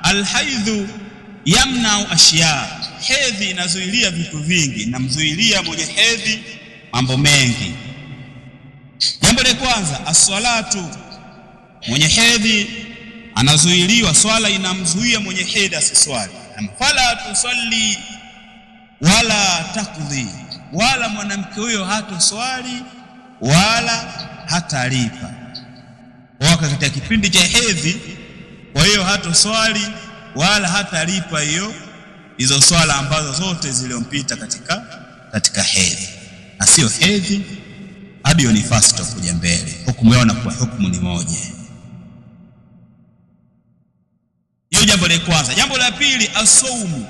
alhaidhu yamna'u ashya, hedhi inazuilia vitu vingi, namzuilia mwenye hedhi mambo mengi. Jambo la kwanza, as-salatu, mwenye hedhi anazuiliwa, swala inamzuia mwenye hedhi asiswali. Fala tusalli wala takdhi, wala mwanamke huyo hatoswali wala hatalipa katika kipindi cha hedhi. Kwa hiyo hatoswali wala hatalipa hizo swala ambazo zote ziliompita katika hedhi, na sio hedhi hadi hiyo nifasi kuja mbele. Hukumu yao na kwa hukumu ni moja. Hiyo jambo la kwanza. Jambo la pili, asaumu,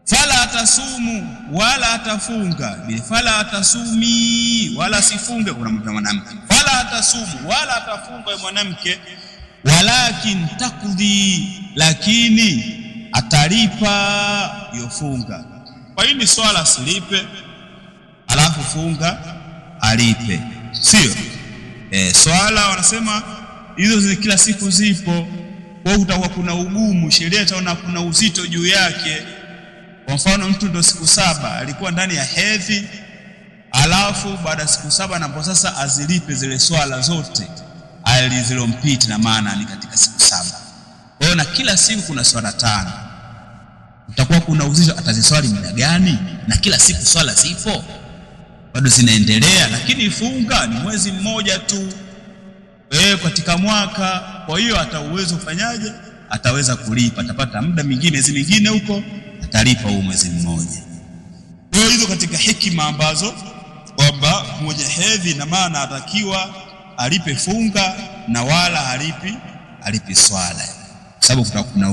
fala atasumu wala atafunga. Fala atasumi wala sifunge, kuna mwanamke. Fala atasumu wala atafunga mwanamke, walakin takdhi, lakini atalipa yofunga. Kwa hiyo ni swala silipe alafu funga alipe, sio swala wanasema hizo kila siku zipo. Kwa hiyo utakuwa kuna ugumu, sheria itaona kuna uzito juu yake. Kwa mfano mtu ndo siku 7 alikuwa ndani ya hedhi, alafu baada ya siku 7 napo sasa azilipe zile swala zote alizilompita, na maana ni katika siku 7. Kwa hiyo na kila siku kuna swala 5, utakuwa kuna uzito, ataziswali muda gani? Na kila siku swala zipo bado zinaendelea, lakini funga ni mwezi mmoja tu katika mwaka. Kwa hiyo hata uwezo kufanyaje, ataweza kulipa, atapata muda mwingine, miezi mingine huko atalipa huo mwezi mmoja. Kwa hiyo hizo katika hekima ambazo kwamba mwenye hedhi na maana atakiwa alipe funga na wala halipi swala, kwa sababu kuna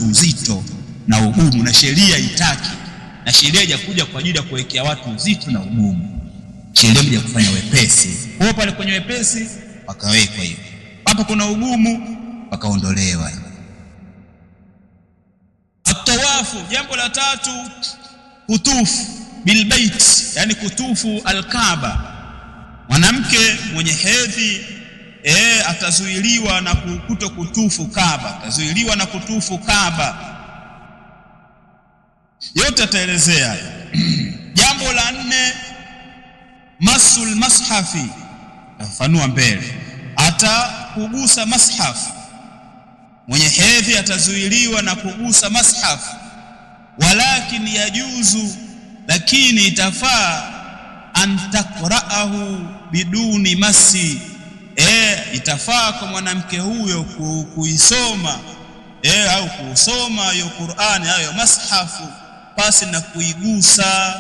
uzito na ugumu, na sheria itaki, na sheria hajakuja kwa ajili ya kuwekea watu uzito na ugumu. Sheria moja kufanya wepesi. Kwa pale kwenye wepesi wakawekwa hiyo, hapo kuna ugumu wakaondolewa. Atawafu, jambo la tatu, kutufu bilbait, yani kutufu alkaaba. Mwanamke mwenye hedhi atazuiliwa na kutokutufu Kaaba, atazuiliwa na kutufu Kaaba. Yote ataelezea. Jambo la 4, masul mashafi, afanua mbele, atakugusa mashafu. Mwenye hedhi atazuiliwa na kugusa mashafu, walakin yajuzu, lakini itafaa, antakraahu biduni masi, itafaa kwa mwanamke huyo kuisoma au kusoma hiyo Qur'ani, hayo mashafu pasi na kuigusa.